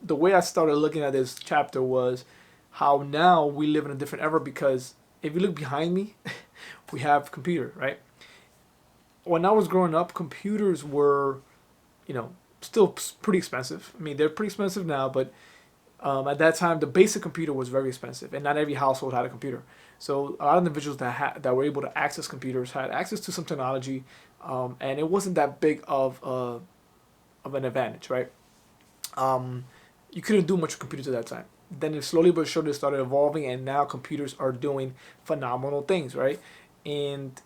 The way I started looking at this chapter was how now we live in a different era, because if you look behind me, we have computer, right? When I was growing up, computers were, you know, still pretty expensive. I mean, they're pretty expensive now, but at that time, the basic computer was very expensive, and not every household had a computer. So a lot of individuals that were able to access computers had access to some technology, and it wasn't that big of an advantage, right? Um, you couldn't do much with computers at that time. Then it slowly but surely started evolving, and now computers are doing phenomenal things, right? And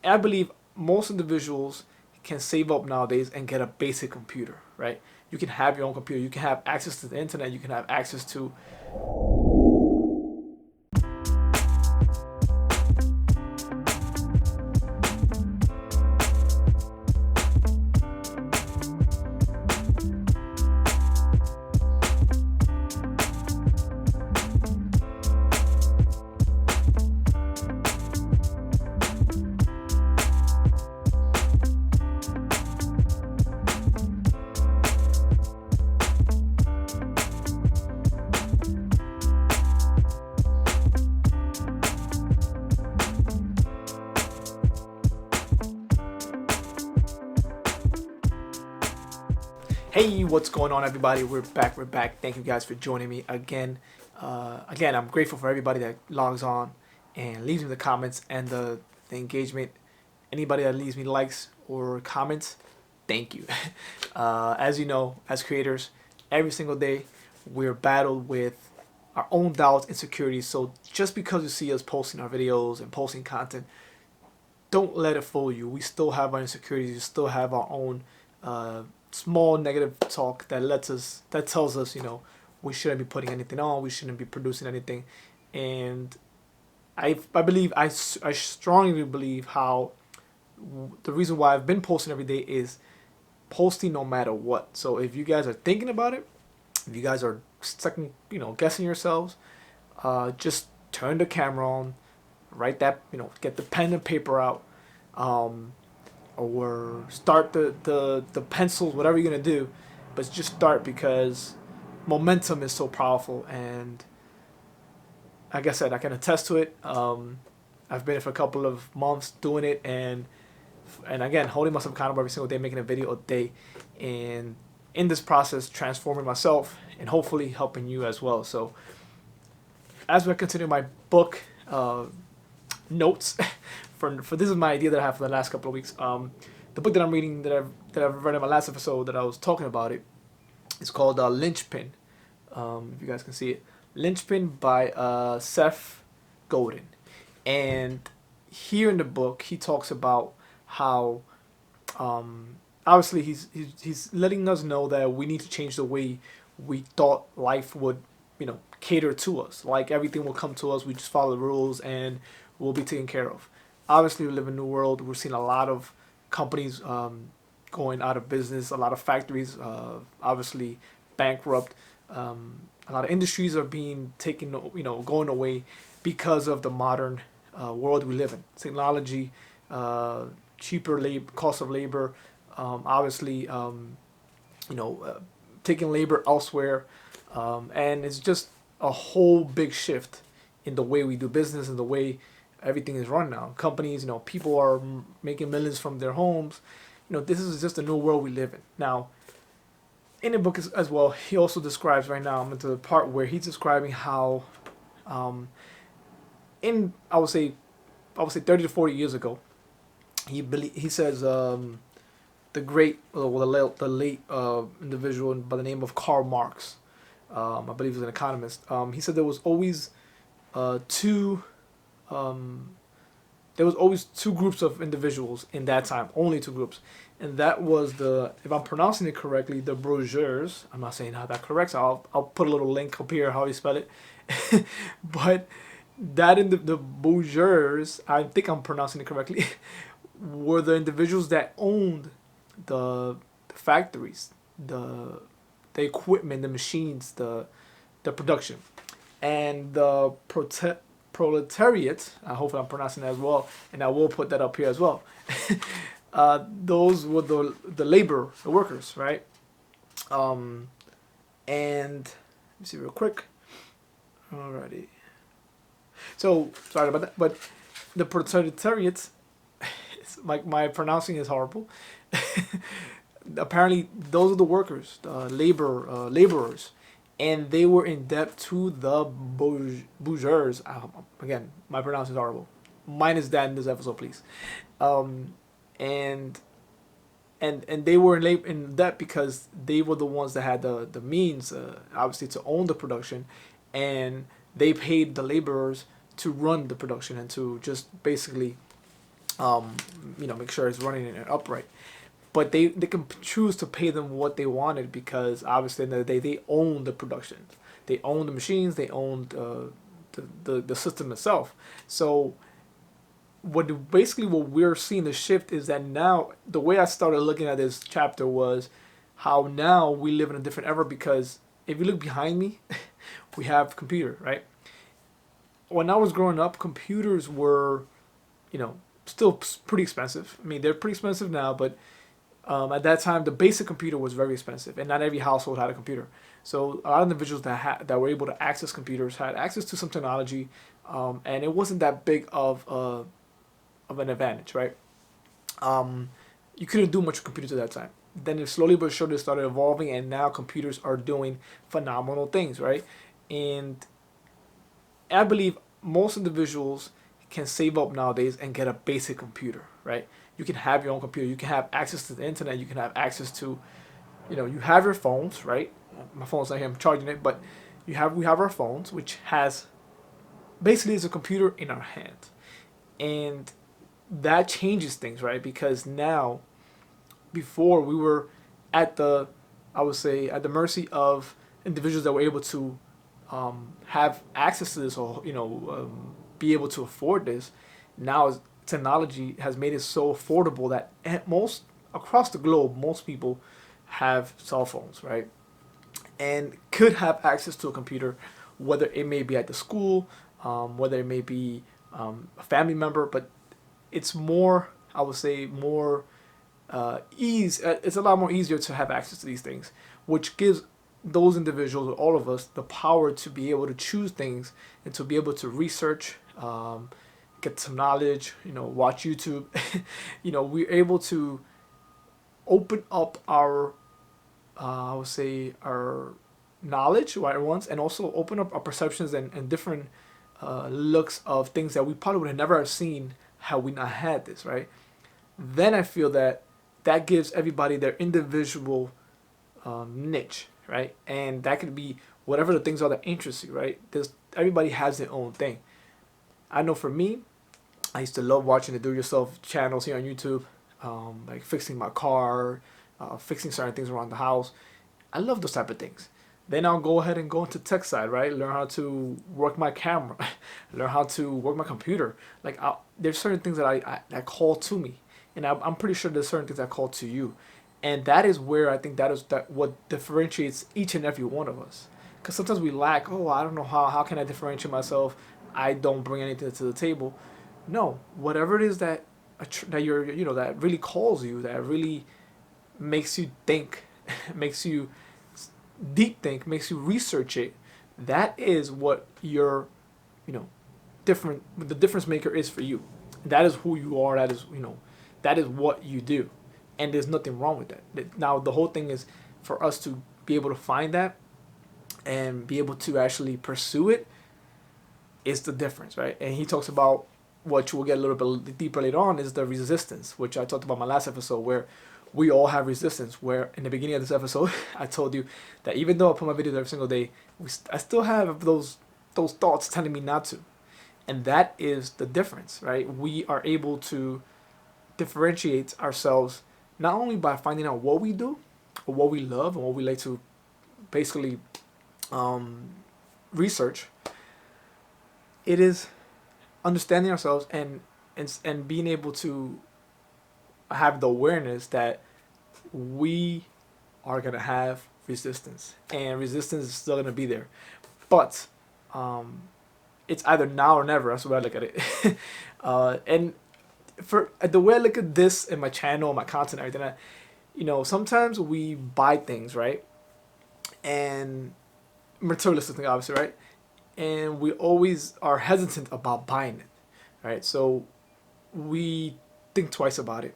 I believe most individuals can save up nowadays and get a basic computer, right? You can have your own computer. You can have access to the internet. You can have access to. Hey, what's going on, everybody? We're back. We're back. Thank you guys for joining me again. Again, I'm grateful for everybody that logs on and leaves me the comments and the engagement. Anybody that leaves me likes or comments, thank you. As you know, as creators, every single day we're battled with our own doubts, insecurities. So just because you see us posting our videos and posting content, don't let it fool you. We still have our insecurities. We still have our own small negative talk that tells us, we shouldn't be putting anything on. We shouldn't be producing anything. And I strongly believe how the reason why I've been posting every day is posting no matter what. So if you guys are thinking about it, if you guys are second, guessing yourselves, just turn the camera on, write that, get the pen and paper out, um, or start the pencils, whatever you're gonna do, but just start, because momentum is so powerful. And like I said, I can attest to it. I've been for a couple of months doing it, and again, holding myself accountable every single day, making a video a day, and in this process, transforming myself and hopefully helping you as well. So as we continue my book notes, for this is my idea that I have for the last couple of weeks. The book that I'm reading, that I've read in my last episode that I was talking about it, it's called Lynchpin. If you guys can see it, Lynchpin by Seth Godin. And here in the book, he talks about how obviously he's letting us know that we need to change the way we thought life would, cater to us. Like everything will come to us. We just follow the rules and we'll be taken care of. Obviously, we live in a new world. We're seeing a lot of companies going out of business. A lot of factories, obviously, bankrupt. A lot of industries are being taken, going away because of the modern world we live in. Technology, cheaper labor, cost of labor, obviously, taking labor elsewhere, and it's just a whole big shift in the way we do business and the way everything is run now. Companies, people are making millions from their homes. This is just a new world we live in now. In the book as well, he also describes, right now I'm into the part where he's describing how, in I would say 30 to 40 years ago, he says, the great, the late individual by the name of Karl Marx, I believe he's an economist. He said two there was always two groups of individuals in that time, only two groups, and that was if I'm pronouncing it correctly, the bourgeois. I'm not saying how that correct, so I'll put a little link up here how you spell it, but that in the bourgeois, I think I'm pronouncing it correctly, were the individuals that owned the factories, the equipment, the machines, the production, and the proletariat. I hope I'm pronouncing that as well, and I will put that up here as well. Those were the labor, the workers, right? And let me see real quick. Alrighty. So sorry about that, but the proletariat, my pronouncing is horrible. Apparently, those are the workers, the laborers, and they were in debt to the bourgeois. Again, my pronunciation is horrible. Minus that in this episode, please. Um, and and they were in debt because they were the ones that had the means, obviously, to own the production, and they paid the laborers to run the production and to just basically, make sure it's running and upright. But they can choose to pay them what they wanted because obviously in the day they own the production, they own the machines, they own the system itself. So what we're seeing the shift is that now the way I started looking at this chapter was how now we live in a different era because if you look behind me, we have computer, right? When I was growing up, computers were, still pretty expensive. I mean, they're pretty expensive now, but at that time, the basic computer was very expensive, and not every household had a computer. So a lot of individuals that were able to access computers had access to some technology, and it wasn't that big of an advantage, right? You couldn't do much with computers at that time. Then it slowly but surely started evolving, and now computers are doing phenomenal things, right? And I believe most individuals can save up nowadays and get a basic computer, right? You can have your own computer. You can have access to the internet. You can have access to, you have your phones, right? My phone's not here. I'm charging it, but we have our phones, which has basically is a computer in our hand, and that changes things, right? Because now, before we were at the, I would say, at the mercy of individuals that were able to have access to this or be able to afford this. Now technology has made it so affordable that at most across the globe, most people have cell phones, right? And could have access to a computer, whether it may be at the school, whether it may be a family member, but it's more, I would say, more ease. It's a lot more easier to have access to these things, which gives those individuals, all of us, the power to be able to choose things and to be able to research, get some knowledge, watch YouTube. We're able to open up our, I would say, our knowledge right at once, and also open up our perceptions and different looks of things that we probably would have never seen had we not had this, right? Then I feel that gives everybody their individual niche, right? And that could be whatever the things are that interest you, right? Everybody has their own thing. I know for me, I used to love watching the do-it-yourself channels here on YouTube, like fixing my car, fixing certain things around the house. I love those type of things. Then I'll go ahead and go into tech side, right? Learn how to work my camera, learn how to work my computer. Like there's certain things that call to me, and I'm pretty sure there's certain things that call to you, and that is where I think that what differentiates each and every one of us. Because sometimes we lack. Oh, I don't know how can I differentiate myself? I don't bring anything to the table. No, whatever it is that that really calls you, that really makes you think, makes you deep think, makes you research it. That is what your, the difference maker is for you. That is who you are. That is what you do, and there's nothing wrong with that. Now the whole thing is for us to be able to find that and be able to actually pursue it is the difference, right? And he talks about what you will get a little bit deeper later on is the resistance, which I talked about in my last episode, where we all have resistance. Where in the beginning of this episode, I told you that even though I put my videos every single day, I still have those thoughts telling me not to, and that is the difference, right? We are able to differentiate ourselves not only by finding out what we do, or what we love, and what we like to basically research. It is understanding ourselves and being able to have the awareness that we are gonna have resistance, and resistance is still gonna be there, but it's either now or never. That's the way I look at it. And for the way I look at this in my channel, my content, everything, sometimes we buy things, right? and materialistic thing, obviously, right? And we always are hesitant about buying it, right? So we think twice about it,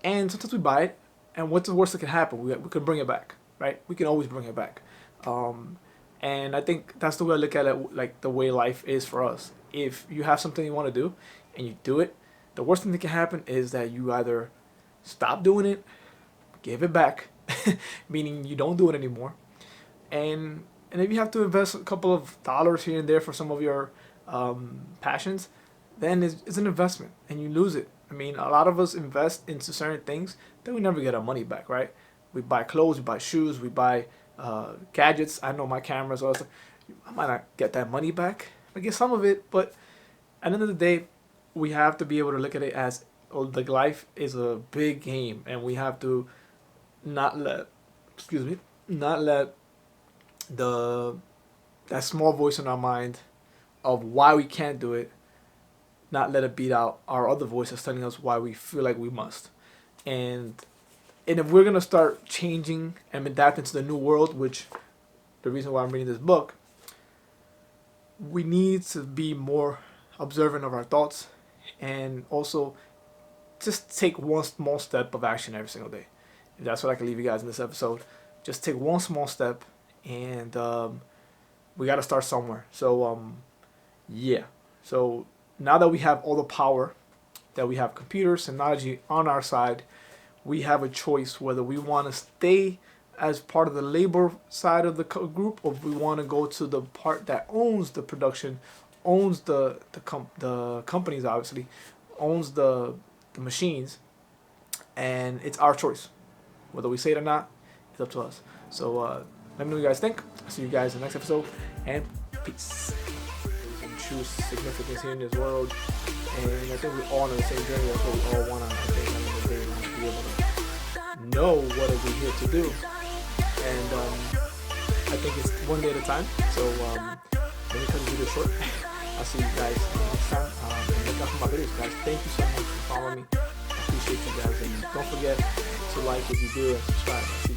and sometimes we buy it, and what's the worst that can happen? We can bring it back, right? We can always bring it back. Um, and I think that's the way I look at it, like the way life is for us. If you have something you want to do and you do it, the worst thing that can happen is that you either stop doing it, give it back, meaning you don't do it anymore, and if you have to invest a couple of dollars here and there for some of your passions, then it's an investment and you lose it. I mean, a lot of us invest into certain things that we never get our money back, right? We buy clothes, we buy shoes, we buy gadgets. I know my cameras. Also, I might not get that money back. I get some of it, but at the end of the day, we have to be able to look at it as, oh, like, life is a big game, and we have to not let, excuse me, not let the that small voice in our mind of why we can't do it, not let it beat out our other voices telling us why we feel like we must. And and if we're gonna start changing and adapting to the new world, which the reason why I'm reading this book, we need to be more observant of our thoughts, and also just take one small step of action every single day. If that's what I can leave you guys in this episode, just take one small step, and we got to start somewhere. So yeah. So now that we have all the power, that we have computers, technology on our side, we have a choice whether we want to stay as part of the labor side of the group, or if we want to go to the part that owns the production, owns the companies, obviously, owns the machines, and it's our choice. Whether we say it or not, it's up to us. So let me know what you guys think. I'll see you guys in the next episode, and peace. We can choose significance here in this world, and I think we're all on the same journey. That's what we all want to, I think, at the end of the day, we want to be able to know what are we here to do. And I think it's one day at a time. So let me cut this video short. I'll see you guys next time. And look out for my videos, guys. Thank you so much for following me. I appreciate you guys. And don't forget to like if you do, and subscribe.